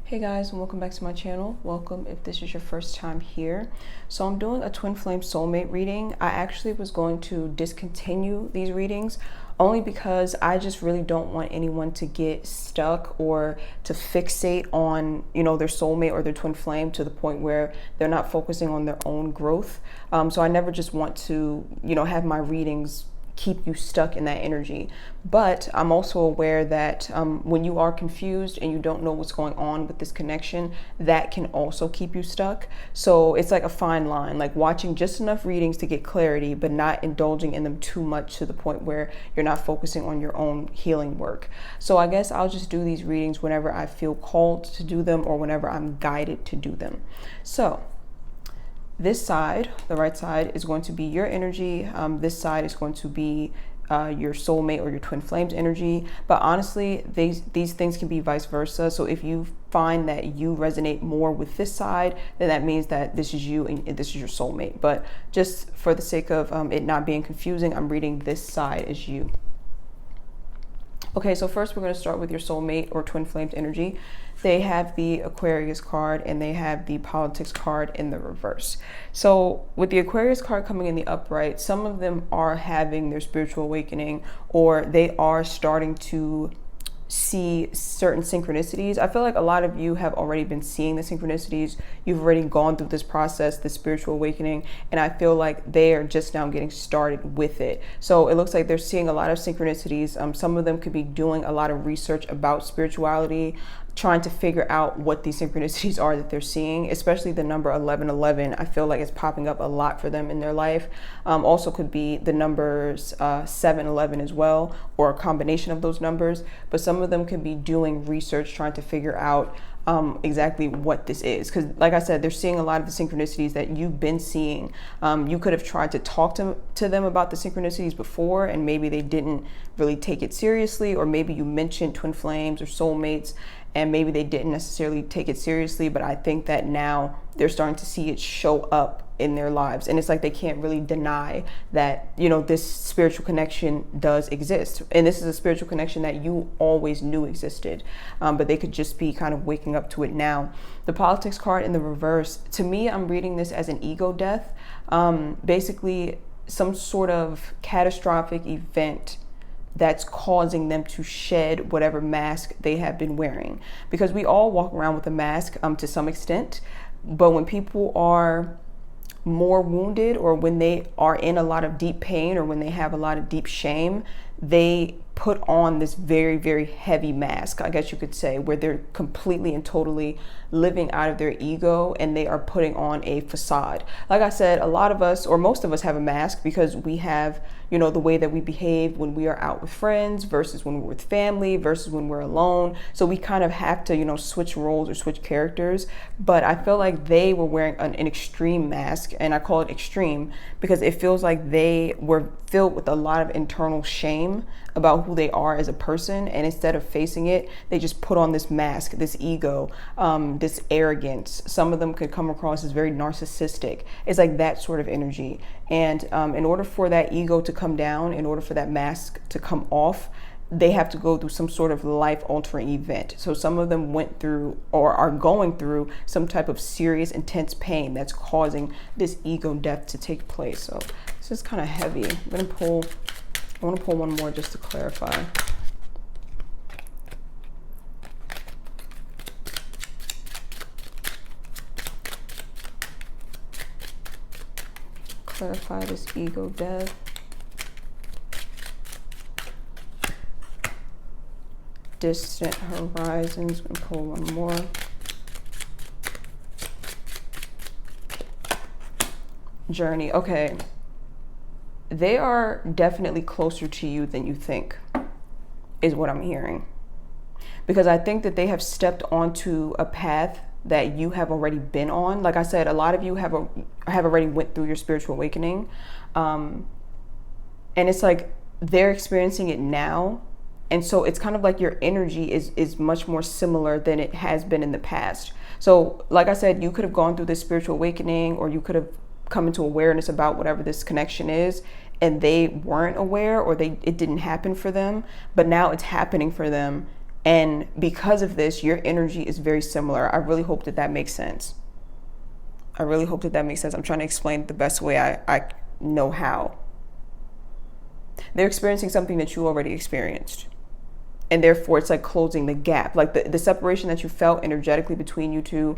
Hey guys, and welcome back to my channel. Welcome if this is your first time here. So I'm doing a twin flame soulmate reading. I actually was going to discontinue these readings only because I just really don't want anyone to get stuck or to fixate on, their soulmate or their twin flame to the point where they're not focusing on their own growth. So I never just want to, have my readings keep you stuck in that energy. But I'm also aware that when you are confused and you don't know what's going on with this connection, that can also keep you stuck. So it's like a fine line, like watching just enough readings to get clarity, but not indulging in them too much to the point where you're not focusing on your own healing work. So I guess I'll just do these readings whenever I feel called to do them or whenever I'm guided to do them. So this side, the right side, is going to be your energy. This side is going to be your soulmate or your twin flames energy. But honestly, these things can be vice versa. So if you find that you resonate more with this side, then that means that this is you and this is your soulmate. But just for the sake of it not being confusing, I'm reading this side as you. Okay, so first we're going to start with your soulmate or twin flames energy. They have the Aquarius card and they have the politics card in the reverse. So with the Aquarius card coming in the upright, some of them are having their spiritual awakening, or they are starting to see certain synchronicities. I feel like a lot of you have already been seeing the synchronicities. You've already gone through this process, the spiritual awakening, and I feel like they are just now getting started with it. So it looks like they're seeing a lot of synchronicities. Some of them could be doing a lot of research about spirituality, trying to figure out what these synchronicities are that they're seeing, especially the number 1111. I feel like it's popping up a lot for them in their life. Also could be the numbers 711 as well, or a combination of those numbers. But some of them could be doing research, trying to figure out exactly what this is. Because like I said, they're seeing a lot of the synchronicities that you've been seeing. You could have tried to talk to them about the synchronicities before, and maybe they didn't really take it seriously, or maybe you mentioned twin flames or soulmates and maybe they didn't necessarily take it seriously. But I think that now they're starting to see it show up in their lives, and it's like they can't really deny that this spiritual connection does exist, and this is a spiritual connection that you always knew existed, but they could just be kind of waking up to it now. The politics card in the reverse, to me, I'm reading this as an ego death, basically some sort of catastrophic event that's causing them to shed whatever mask they have been wearing, because we all walk around with a mask to some extent. But when people are more wounded, or when they are in a lot of deep pain, or when they have a lot of deep shame, they put on this very, very heavy mask, I guess you could say, where they're completely and totally living out of their ego, and they are putting on a facade. Like I said, a lot of us, or most of us, have a mask because we have, the way that we behave when we are out with friends versus when we're with family versus when we're alone. So we kind of have to, switch roles or switch characters. But I feel like they were wearing an extreme mask, and I call it extreme because it feels like they were filled with a lot of internal shame about who they are as a person, and instead of facing it, they just put on this mask, this ego, this arrogance. Some of them could come across as very narcissistic. It's like that sort of energy. And in order for that ego to come down, in order for that mask to come off, they have to go through some sort of life-altering event. So some of them went through or are going through some type of serious, intense pain that's causing this ego death to take place. So this is kind of heavy. I want to pull one more just to clarify. Clarify this ego death. Distant horizons. I'm going to pull one more. Journey. Okay. They are definitely closer to you than you think, is what I'm hearing. Because I think that they have stepped onto a path that you have already been on. Like I said, a lot of you have already went through your spiritual awakening. And it's like they're experiencing it now. And so it's kind of like your energy is much more similar than it has been in the past. So like I said, you could have gone through this spiritual awakening, or you could have come into awareness about whatever this connection is, and they weren't aware, or it didn't happen for them, but now it's happening for them, And because of this, your energy is very similar. I really hope that that makes sense. I really hope that that makes sense. I'm trying to explain it the best way I know how. They're experiencing something that you already experienced. And therefore, it's like closing the gap. Like the separation that you felt energetically between you two,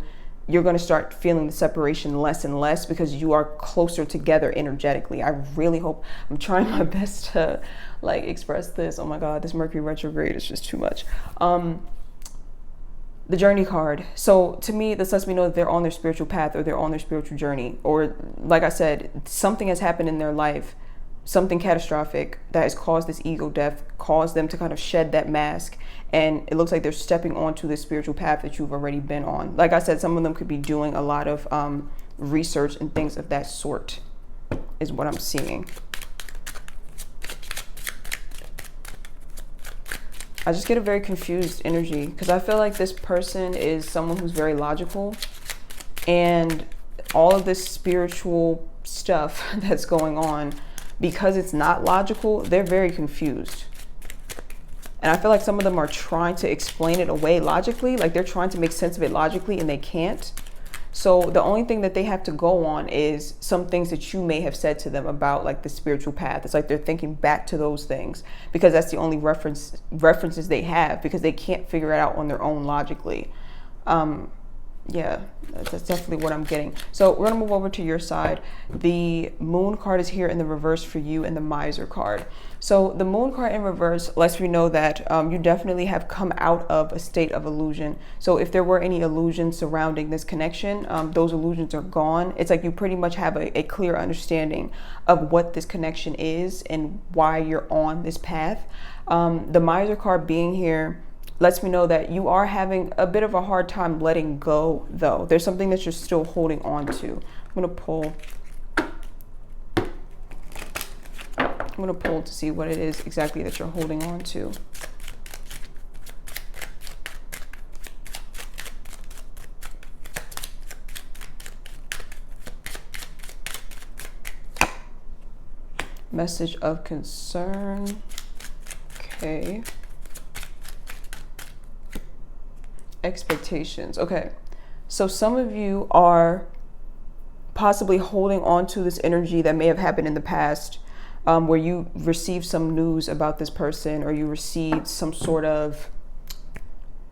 you're going to start feeling the separation less and less because you are closer together energetically. I really hope, I'm trying my best to like express this. Oh my God, this Mercury retrograde is just too much. The journey card. So to me, this lets me know that they're on their spiritual path or they're on their spiritual journey. Or like I said, something has happened in their life, something catastrophic that has caused this ego death, caused them to kind of shed that mask. And it looks like they're stepping onto the spiritual path that you've already been on. Like I said, some of them could be doing a lot of research and things of that sort is what I'm seeing. I just get a very confused energy because I feel like this person is someone who's very logical, and all of this spiritual stuff that's going on, because it's not logical, they're very confused. And I feel like some of them are trying to explain it away logically, like they're trying to make sense of it logically and they can't. So the only thing that they have to go on is some things that you may have said to them about like the spiritual path. It's like they're thinking back to those things because that's the only references they have, because they can't figure it out on their own logically. Yeah, that's definitely what I'm getting. So we're gonna move over to your side. The Moon card is here in the reverse for you, and the Miser card. So the Moon card in reverse lets me know that you definitely have come out of a state of illusion. So if there were any illusions surrounding this connection, those illusions are gone. It's like you pretty much have a clear understanding of what this connection is and why you're on this path. The Miser card being here lets me know that you are having a bit of a hard time letting go, though. There's something that you're still holding on to. I'm gonna pull to see what it is exactly that you're holding on to. Message of concern. Okay. Expectations. Okay, so some of you are possibly holding on to this energy that may have happened in the past, where you received some news about this person, or you received some sort of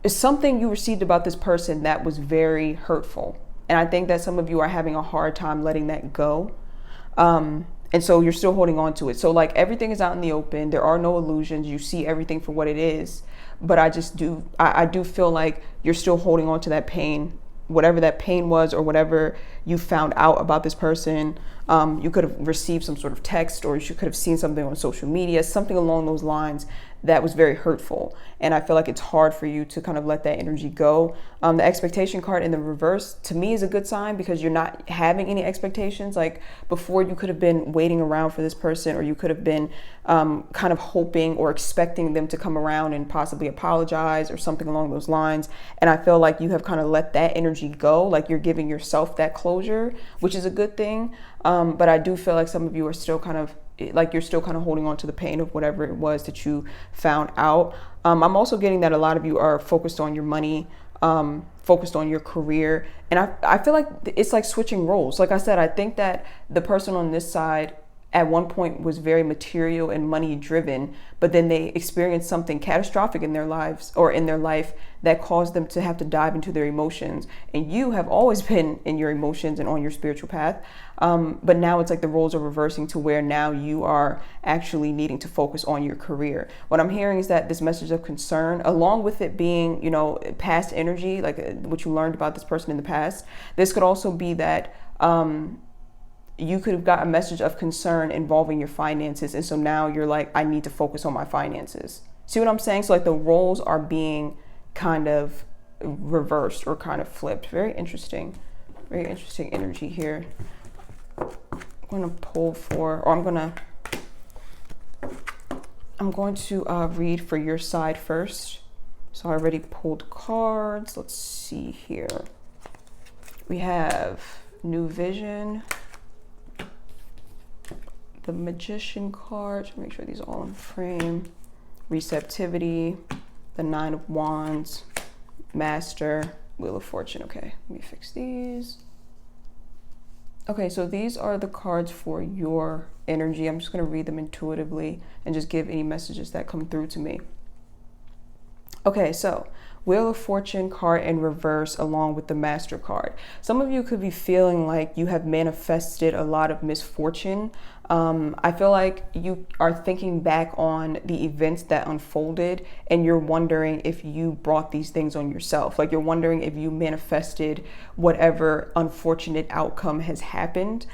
something you received about this person that was very hurtful. And I think that some of you are having a hard time letting that go. And so you're still holding on to it. So like everything is out in the open. There are no illusions. You see everything for what it is. But I do feel like you're still holding on to that pain, whatever that pain was, or whatever you found out about this person. You could have received some sort of text, or you could have seen something on social media, something along those lines that was very hurtful. And I feel like it's hard for you to kind of let that energy go. The expectation card in the reverse to me is a good sign, because you're not having any expectations. Like before, you could have been waiting around for this person, or you could have been kind of hoping or expecting them to come around and possibly apologize or something along those lines. And I feel like you have kind of let that energy go. Like you're giving yourself that closure, which is a good thing. But I do feel like some of you are still kind of like you're still kind of holding on to the pain of whatever it was that you found out. I'm also getting that a lot of you are focused on your money, focused on your career. And I feel like it's like switching roles. Like I said, I think that the person on this side at one point was very material and money driven, but then they experienced something catastrophic in their lives, or in their life, that caused them to have to dive into their emotions. And you have always been in your emotions and on your spiritual path. But now it's like the roles are reversing to where now you are actually needing to focus on your career. What I'm hearing is that this message of concern, along with it being, you know, past energy, like what you learned about this person in the past, this could also be that, you could have got a message of concern involving your finances. And so now you're like, I need to focus on my finances. See what I'm saying? So like the roles are being kind of reversed or kind of flipped. Very interesting energy here. I'm going to pull for, or I'm going to read for your side first. So I already pulled cards. Let's see here. We have New Vision, the Magician card, to make sure these are all in frame, Receptivity, the Nine of Wands, Master, Wheel of Fortune. Okay, let me fix these. Okay, so these are the cards for your energy. I'm just going to read them intuitively and just give any messages that come through to me. Okay, so Wheel of Fortune card in reverse along with the Master card. Some of you could be feeling like you have manifested a lot of misfortune. I feel like you are thinking back on the events that unfolded and you're wondering if you brought these things on yourself. Like you're wondering if you manifested whatever unfortunate outcome has happened.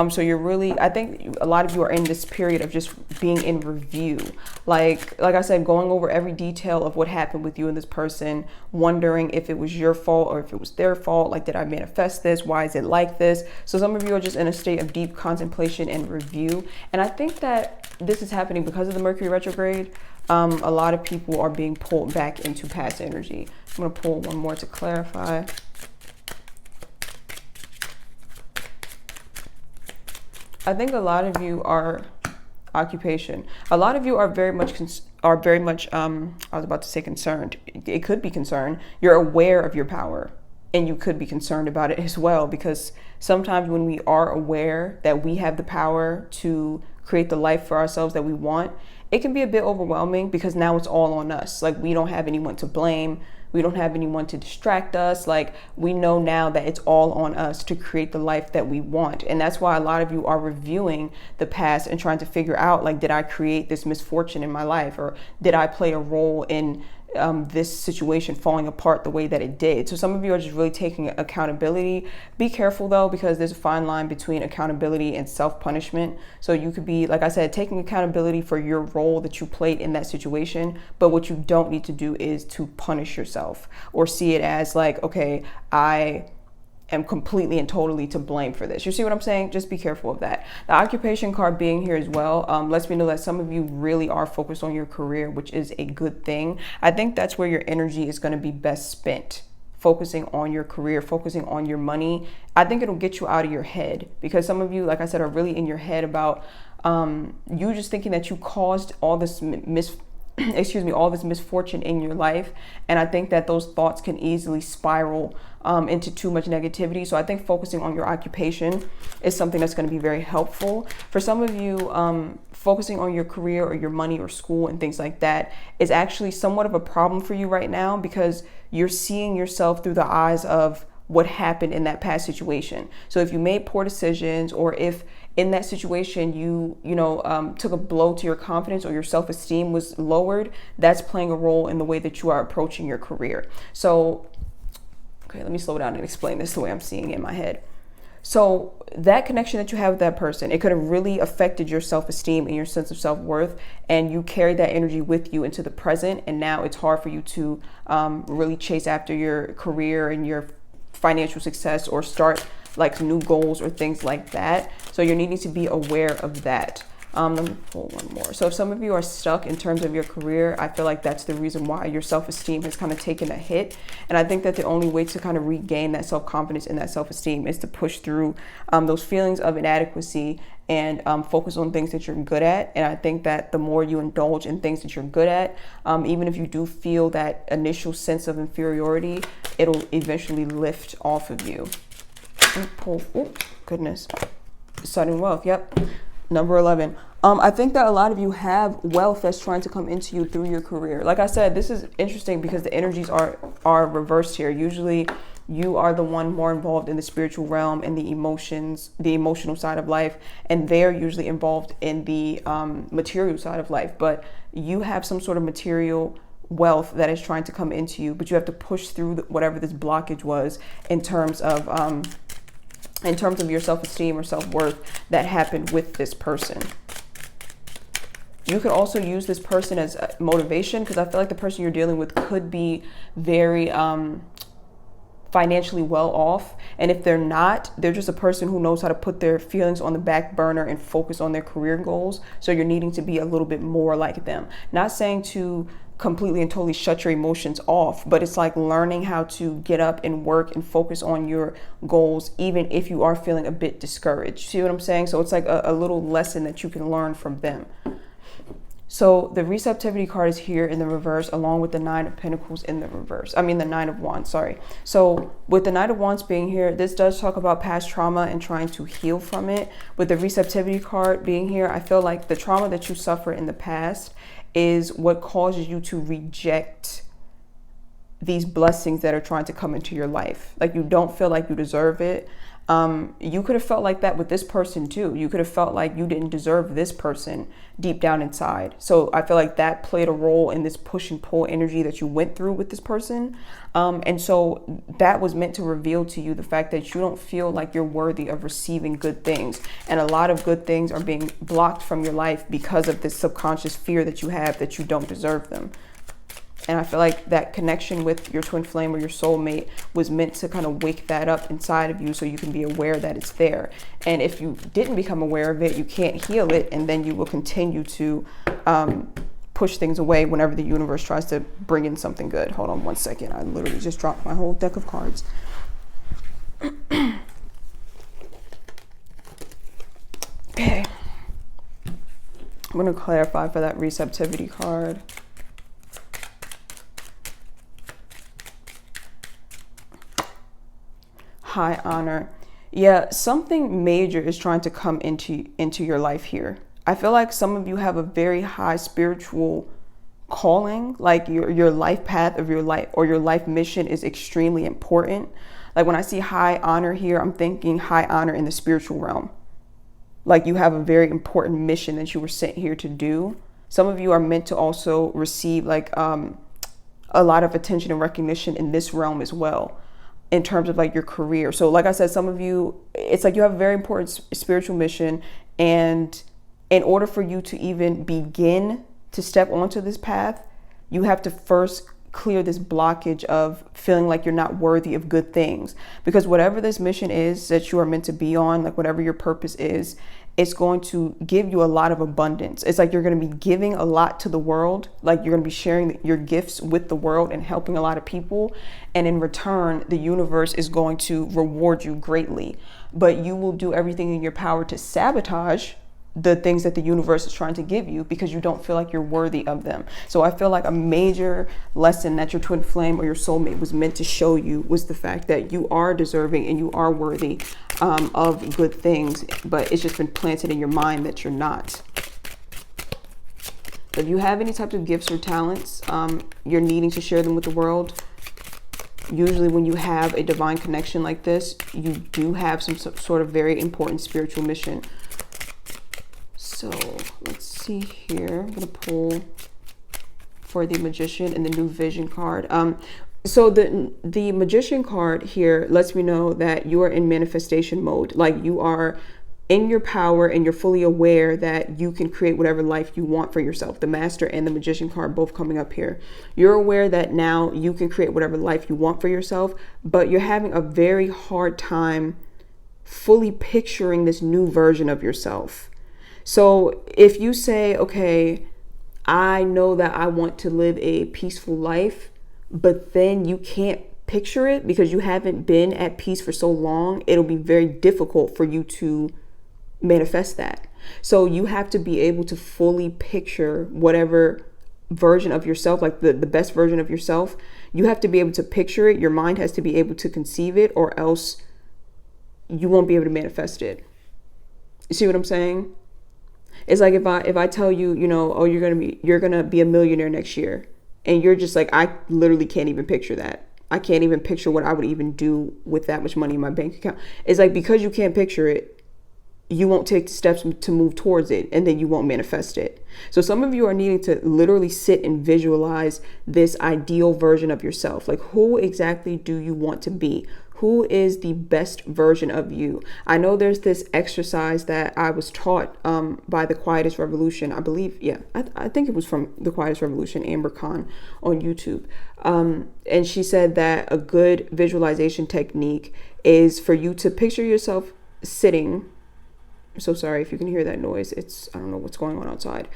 So you're really, I think a lot of you are in this period of just being in review. Like I said, going over every detail of what happened with you and this person, wondering if it was your fault or if it was their fault. Like, did I manifest this? Why is it like this? So some of you are just in a state of deep contemplation and review. And I think that this is happening because of the Mercury retrograde. A lot of people are being pulled back into past energy. I'm going to pull one more to clarify. I think a lot of you are occupation. A lot of you are very much I was about to say concerned. It could be concerned. You're aware of your power. And you could be concerned about it as well, because sometimes when we are aware that we have the power to create the life for ourselves that we want, it can be a bit overwhelming because now it's all on us. Like, we don't have anyone to blame. We don't have anyone to distract us. Like, we know now that it's all on us to create the life that we want. And that's why a lot of you are reviewing the past and trying to figure out, like, did I create this misfortune in my life? Or did I play a role in this situation falling apart the way that it did? So some of you are just really taking accountability. Be careful though, because there's a fine line between accountability and self-punishment. So you could be, like I said, taking accountability for your role that you played in that situation. But what you don't need to do is to punish yourself or see it as like, okay, I am completely and totally to blame for this. You see what I'm saying? Just be careful of that. The occupation card being here as well lets me know that some of you really are focused on your career, which is a good thing. I think that's where your energy is going to be best spent. Focusing on your career, focusing on your money. I think it'll get you out of your head, because some of you, like I said, are really in your head about you just thinking that you caused all this all this misfortune in your life. And I think that those thoughts can easily spiral into too much negativity. So I think focusing on your occupation is something that's going to be very helpful. For some of you, focusing on your career or your money or school and things like that is actually somewhat of a problem for you right now, because you're seeing yourself through the eyes of what happened in that past situation. So if you made poor decisions, or if in that situation you took a blow to your confidence or your self-esteem was lowered, that's playing a role in the way that you are approaching your career. So, okay, let me slow down and explain this the way I'm seeing it in my head. So that connection that you have with that person, it could have really affected your self-esteem and your sense of self-worth, and you carried that energy with you into the present, and now it's hard for you to really chase after your career and your financial success or start like new goals or things like that. So you're needing to be aware of that. Let me pull one more. So if some of you are stuck in terms of your career, I feel like that's the reason why your self-esteem has kind of taken a hit. And I think that the only way to kind of regain that self-confidence and that self-esteem is to push through those feelings of inadequacy and focus on things that you're good at. And I think that the more you indulge in things that you're good at, even if you do feel that initial sense of inferiority, it'll eventually lift off of you. Pull, oh goodness, sudden wealth. Yep, number 11. I think that a lot of you have wealth that's trying to come into you through your career. Like I said, this is interesting because the energies are reversed here. Usually you are the one more involved in the spiritual realm and the emotions, the emotional side of life, and they're usually involved in the material side of life. But you have some sort of material wealth that is trying to come into you, but you have to push through whatever this blockage was in terms of your self-esteem or self-worth that happened with this person. You could also use this person as motivation, because I feel like the person you're dealing with could be very financially well off. And if they're not, they're just a person who knows how to put their feelings on the back burner and focus on their career goals. So you're needing to be a little bit more like them. Not saying to completely and totally shut your emotions off, but it's like learning how to get up and work and focus on your goals, even if you are feeling a bit discouraged. See what I'm saying? So it's like a little lesson that you can learn from them. So the receptivity card is here in the reverse, along with the Nine of Pentacles in the reverse. I mean, the Nine of Wands, sorry. So with the Nine of Wands being here, this does talk about past trauma and trying to heal from it. With the receptivity card being here, I feel like the trauma that you suffered in the past is what causes you to reject these blessings that are trying to come into your life. Like, you don't feel like you deserve it. You could have felt like that with this person too. You could have felt like you didn't deserve this person deep down inside. So I feel like that played a role in this push and pull energy that you went through with this person. And so that was meant to reveal to you the fact that you don't feel like you're worthy of receiving good things. And a lot of good things are being blocked from your life because of this subconscious fear that you have that you don't deserve them. And I feel like that connection with your twin flame or your soulmate was meant to kind of wake that up inside of you so you can be aware that it's there. And if you didn't become aware of it, you can't heal it. And then you will continue to push things away whenever the universe tries to bring in something good. Hold on one second. I literally just dropped my whole deck of cards. Okay. I'm going to clarify for that receptivity card. High honor. Yeah, something major is trying to come into your life here. I feel like some of you have a very high spiritual calling, like your life path of your life or your life mission is extremely important. Like when I see high honor here, I'm thinking high honor in the spiritual realm. Like you have a very important mission that you were sent here to do. Some of you are meant to also receive like a lot of attention and recognition in this realm as well, in terms of like your career. So like I said, some of you, it's like you have a very important spiritual mission. And in order for you to even begin to step onto this path, you have to first clear this blockage of feeling like you're not worthy of good things. Because whatever this mission is that you are meant to be on, like whatever your purpose is, it's going to give you a lot of abundance. It's like you're going to be giving a lot to the world. Like you're going to be sharing your gifts with the world and helping a lot of people. And in return, the universe is going to reward you greatly. But you will do everything in your power to sabotage the things that the universe is trying to give you because you don't feel like you're worthy of them. So I feel like a major lesson that your twin flame or your soulmate was meant to show you was the fact that you are deserving and you are worthy of good things, but it's just been planted in your mind that you're not. If you have any types of gifts or talents, you're needing to share them with the world. Usually when you have a divine connection like this, you do have some sort of very important spiritual mission. So let's see here. I'm going to pull for the Magician and the New Vision card. So the Magician card here lets me know that you are in manifestation mode. Like you are in your power and you're fully aware that you can create whatever life you want for yourself. The Master and the Magician card both coming up here. You're aware that now you can create whatever life you want for yourself, but you're having a very hard time fully picturing this new version of yourself. So if you say, okay, I know that I want to live a peaceful life, but then you can't picture it because you haven't been at peace for so long, it'll be very difficult for you to manifest that. So you have to be able to fully picture whatever version of yourself, like the best version of yourself. You have to be able to picture it. Your mind has to be able to conceive it, or else you won't be able to manifest it. You see what I'm saying? It's like if I tell you, you know, oh, you're gonna be a millionaire next year, and you're just like, I literally can't even picture that. I can't even picture what I would even do with that much money in my bank account. It's like, because you can't picture it, you won't take the steps to move towards it, and then you won't manifest it. So some of you are needing to literally sit and visualize this ideal version of yourself. Like, who exactly do you want to be? Who is the best version of you? I know there's this exercise that I was taught by the Quietest Revolution. I believe, yeah, I think it was from the Quietest Revolution, Amber Khan on YouTube. And she said that a good visualization technique is for you to picture yourself sitting. I'm so sorry if you can hear that noise. I don't know what's going on outside.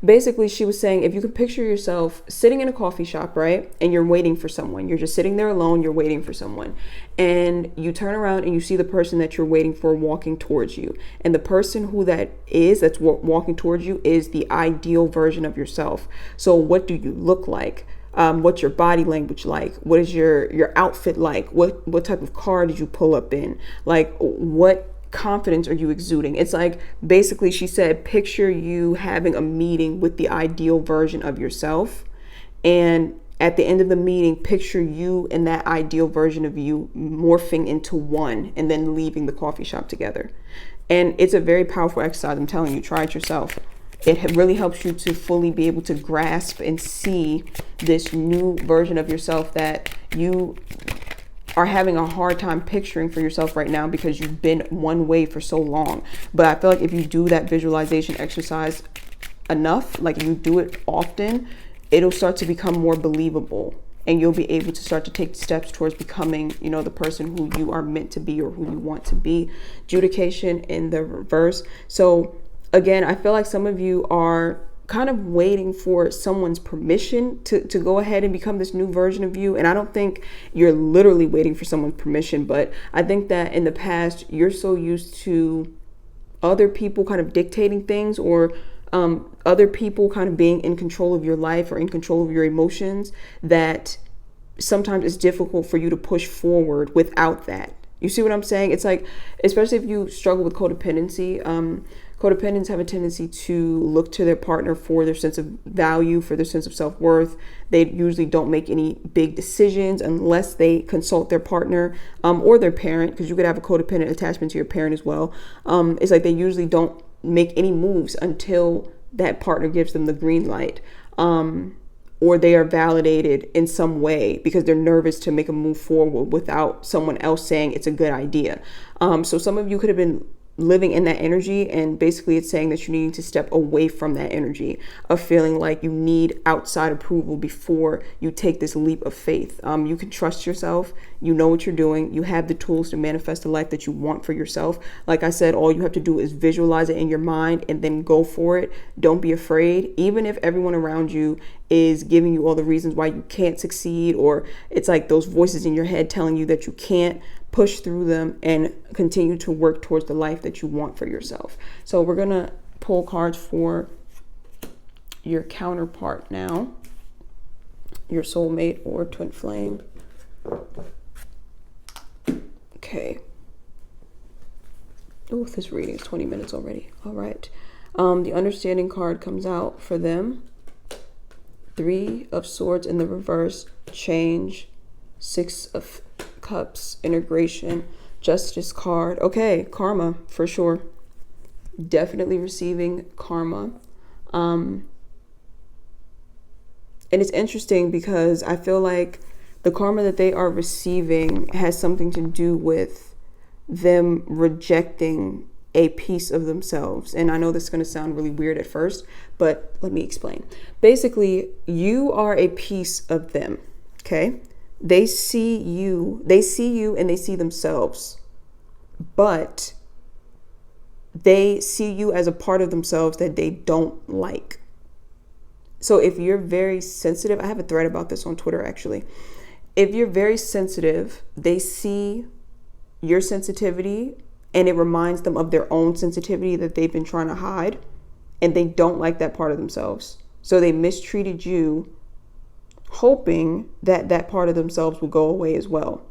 basically she was saying, if you could picture yourself sitting in a coffee shop, right? And you're waiting for someone. You're just sitting there alone. You're waiting for someone. And you turn around and you see the person that you're waiting for walking towards you. And the person who that's walking towards you is the ideal version of yourself. So what do you look like? What's your body language like? What is your outfit like? What type of car did you pull up in? Like, what confidence are you exuding? It's like, basically she said, picture you having a meeting with the ideal version of yourself, and at the end of the meeting, picture you and that ideal version of you morphing into one and then leaving the coffee shop together. And it's a very powerful exercise. I'm telling you, try it yourself. It really helps you to fully be able to grasp and see this new version of yourself that you are having a hard time picturing for yourself right now because you've been one way for so long. But I feel like if you do that visualization exercise enough, like you do it often, it'll start to become more believable, and you'll be able to start to take steps towards becoming, the person who you are meant to be or who you want to be. Judication in the reverse. So again, I feel like some of you are kind of waiting for someone's permission to go ahead and become this new version of you. And I don't think you're literally waiting for someone's permission, but I think that in the past, you're so used to other people kind of dictating things, or other people kind of being in control of your life or in control of your emotions, that sometimes it's difficult for you to push forward without that. You see what I'm saying? It's like, especially if you struggle with codependency, codependents have a tendency to look to their partner for their sense of value, for their sense of self-worth. They usually don't make any big decisions unless they consult their partner or their parent, because you could have a codependent attachment to your parent as well. It's like they usually don't make any moves until that partner gives them the green light, or they are validated in some way, because they're nervous to make a move forward without someone else saying it's a good idea. So some of you could have been living in that energy, and basically it's saying that you need to step away from that energy of feeling like you need outside approval before you take this leap of faith. You can trust yourself. You know what you're doing. You have the tools to manifest the life that you want for yourself. Like I said, all you have to do is visualize it in your mind and then go for it. Don't be afraid. Even if everyone around you is giving you all the reasons why you can't succeed, or it's like those voices in your head telling you that you can't, push through them and continue to work towards the life that you want for yourself. So we're going to pull cards for your counterpart now, your soulmate or twin flame. Okay. Oh, this reading is 20 minutes already. All right. The understanding card comes out for them. 3 of Swords in the reverse, change, 6 of Cups, integration, Justice card. Okay, karma for sure. Definitely receiving karma. And it's interesting because I feel like the karma that they are receiving has something to do with them rejecting a piece of themselves. And I know this is going to sound really weird at first, but let me explain. Basically, you are a piece of them, okay? They see you and they see themselves, but they see you as a part of themselves that they don't like. So if you're very sensitive, I have a thread about this on Twitter actually. If you're very sensitive, they see your sensitivity and it reminds them of their own sensitivity that they've been trying to hide, and they don't like that part of themselves. So they mistreated you, hoping that that part of themselves will go away as well.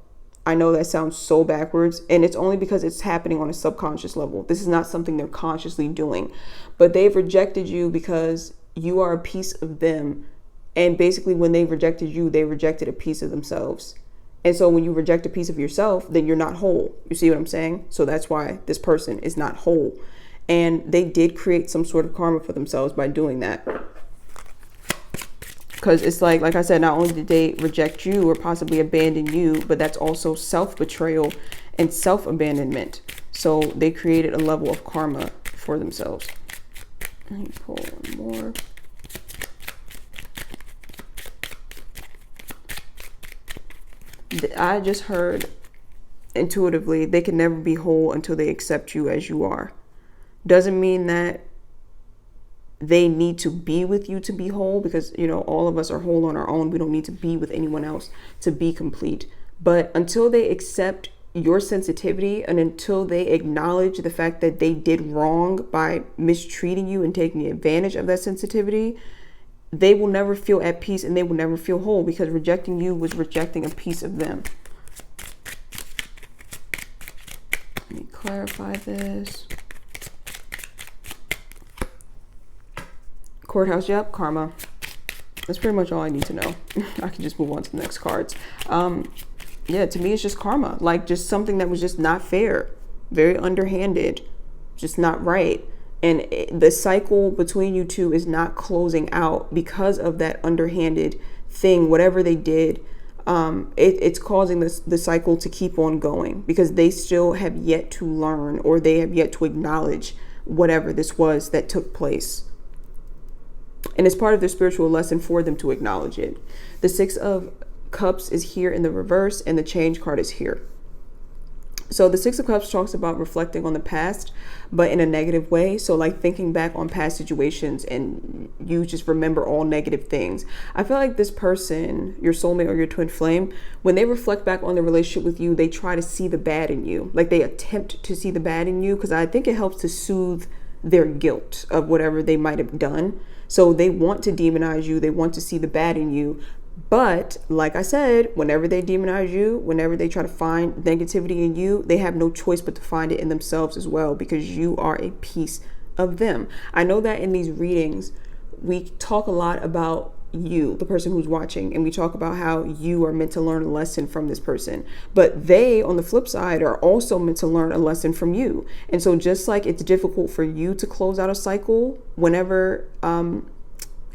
I know that sounds so backwards, and it's only because it's happening on a subconscious level. This is not something they're consciously doing, but they've rejected you because you are a piece of them. And basically when they rejected you, they rejected a piece of themselves. And so when you reject a piece of yourself, then you're not whole. You see what I'm saying? So that's why this person is not whole. And they did create some sort of karma for themselves by doing that. Because it's like I said, not only did they reject you or possibly abandon you, but that's also self-betrayal and self-abandonment. So they created a level of karma for themselves. Let me pull one more. I just heard intuitively, they can never be whole until they accept you as you are. Doesn't mean that they need to be with you to be whole, because, you know, all of us are whole on our own. We don't need to be with anyone else to be complete. But until they accept your sensitivity and until they acknowledge the fact that they did wrong by mistreating you and taking advantage of that sensitivity, they will never feel at peace and they will never feel whole, because rejecting you was rejecting a piece of them. Let me clarify this. Courthouse, yep, karma. That's pretty much all I need to know. I can just move on to the next cards. Yeah, to me, it's just karma. Like, just something that was just not fair, very underhanded, just not right. And the cycle between you two is not closing out because of that underhanded thing, whatever they did. It's causing the cycle to keep on going, because they still have yet to learn, or they have yet to acknowledge whatever this was that took place. And it's part of their spiritual lesson for them to acknowledge it. The Six of Cups is here in the reverse, and the Change card is here. So the Six of Cups talks about reflecting on the past, but in a negative way. So like thinking back on past situations and you just remember all negative things. I feel like this person, your soulmate or your twin flame, when they reflect back on their relationship with you, they try to see the bad in you. Like they attempt to see the bad in you, because I think it helps to soothe their guilt of whatever they might have done. So they want to demonize you. They want to see the bad in you. But like I said, whenever they demonize you, whenever they try to find negativity in you, they have no choice but to find it in themselves as well, because you are a piece of them. I know that in these readings, we talk a lot about you, the person who's watching, and we talk about how you are meant to learn a lesson from this person. But they, on the flip side, are also meant to learn a lesson from you. And so just like it's difficult for you to close out a cycle whenever,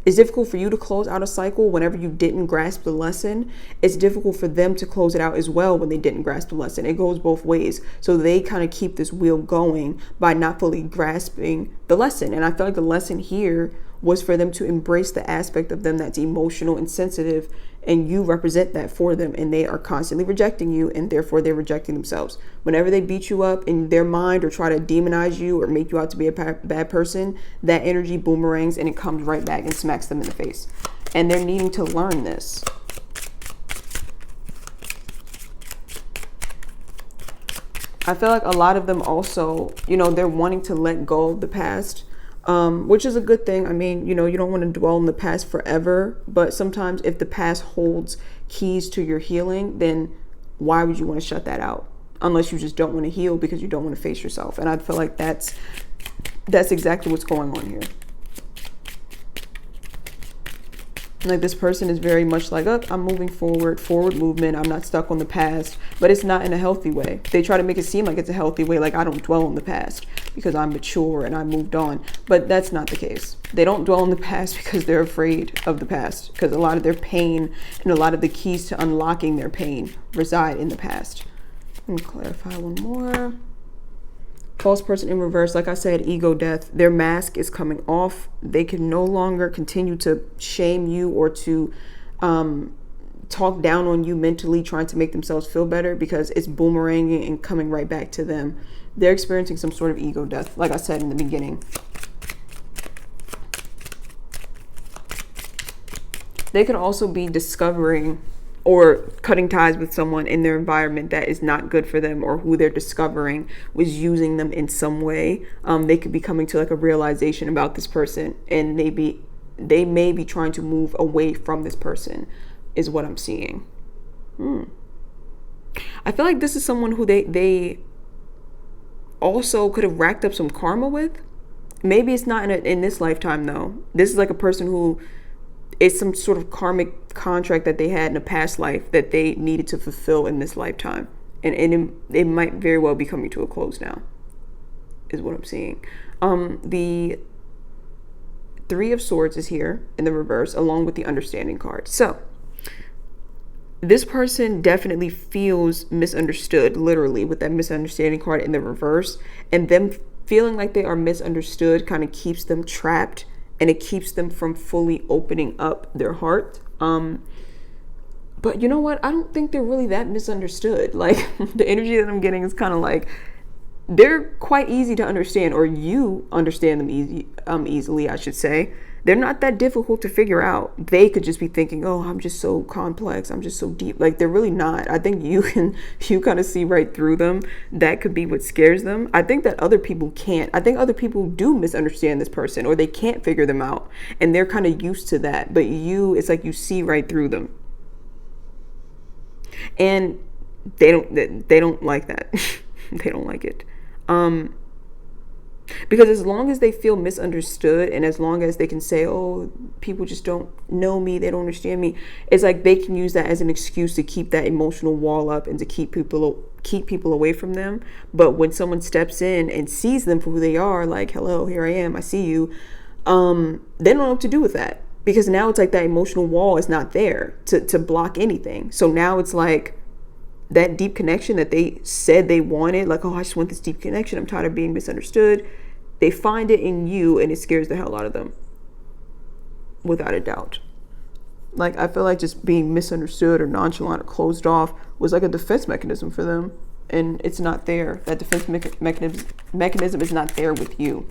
it's difficult for you to close out a cycle whenever you didn't grasp the lesson, it's difficult for them to close it out as well when they didn't grasp the lesson. It goes both ways. So they kind of keep this wheel going by not fully grasping the lesson. And I feel like the lesson here was for them to embrace the aspect of them that's emotional and sensitive, and you represent that for them, and they are constantly rejecting you, and therefore they're rejecting themselves. Whenever they beat you up in their mind or try to demonize you or make you out to be a bad person, that energy boomerangs and it comes right back and smacks them in the face. And they're needing to learn this. I feel like a lot of them also, you know, they're wanting to let go of the past. Which is a good thing. I mean, you know, you don't want to dwell in the past forever, but sometimes if the past holds keys to your healing, then why would you want to shut that out? Unless you just don't want to heal because you don't want to face yourself. And I feel like that's exactly what's going on here. Like this person is very much like, oh, I'm moving forward movement. I'm not stuck on the past, but it's not in a healthy way. They try to make it seem like it's a healthy way. Like I don't dwell on the past because I'm mature and I moved on, but that's not the case. They don't dwell on the past because they're afraid of the past, because a lot of their pain and a lot of the keys to unlocking their pain reside in the past. Let me clarify one more. False person in reverse, like I said, ego death. Their mask is coming off. They can no longer continue to shame you or to talk down on you mentally, trying to make themselves feel better, because it's boomeranging and coming right back to them. They're experiencing some sort of ego death, like I said in the beginning. They could also be discovering or cutting ties with someone in their environment that is not good for them, or who they're discovering was using them in some way. They could be coming to like a realization about this person, and they may be trying to move away from this person, is what I'm seeing. I feel like this is someone who they also could have racked up some karma with. Maybe it's not in this lifetime though. This is like a person who, it's some sort of karmic contract that they had in a past life that they needed to fulfill in this lifetime. And it might very well be coming to a close now, is what I'm seeing. The Three of Swords is here in the reverse, along with the Understanding card. So this person definitely feels misunderstood, literally, with that misunderstanding card in the reverse. And them feeling like they are misunderstood kind of keeps them trapped, and it keeps them from fully opening up their heart. But you know what? I don't think they're really that misunderstood. Like the energy that I'm getting is kind of like they're quite easy to understand, or you understand them easily, I should say. They're not that difficult to figure out. They could just be thinking, oh, I'm just so complex, I'm just so deep. Like, they're really not. I think you kind of see right through them. That could be what scares them. I think that other people can't. I think other people do misunderstand this person, or they can't figure them out, and they're kind of used to that. But you, it's like you see right through them, and they don't like that. They don't like it. Because as long as they feel misunderstood, and as long as they can say, oh, people just don't know me, they don't understand me, it's like they can use that as an excuse to keep that emotional wall up and to keep people away from them. But when someone steps in and sees them for who they are, like, hello, here I am, I see you, they don't know what to do with that. Because now it's like that emotional wall is not there to block anything. So now it's like that deep connection that they said they wanted, like, oh, I just want this deep connection, I'm tired of being misunderstood. They find it in you, and it scares the hell out of them, without a doubt. Like, I feel like just being misunderstood or nonchalant or closed off was like a defense mechanism for them, and it's not there. That defense mechanism is not there with you.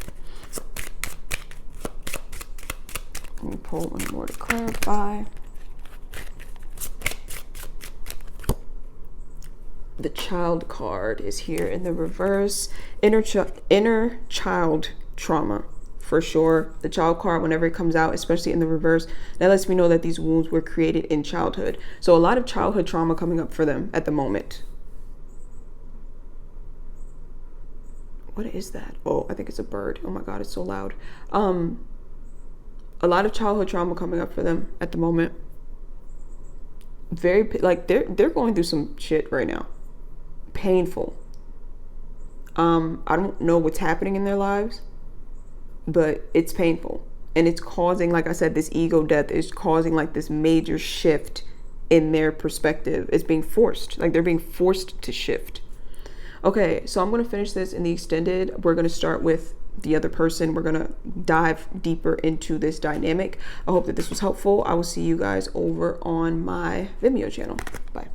Let me pull one more to clarify. The child card is here in the reverse. Inner child trauma, for sure. The child card, whenever it comes out, especially in the reverse, that lets me know that these wounds were created in childhood. So a lot of childhood trauma coming up for them at the moment. What is that? Oh, I think it's a bird. Oh my God, it's so loud. A lot of childhood trauma coming up for them at the moment. Very, like, they're going through some shit right now. Painful. I don't know what's happening in their lives, but it's painful, and it's causing, like I said, this ego death is causing like this major shift in their perspective. It's being forced, like they're being forced to shift. Okay, so I'm going to finish this in the extended. We're going to start with the other person. We're going to dive deeper into this dynamic. I hope that this was helpful. I will see you guys over on my Vimeo channel. Bye.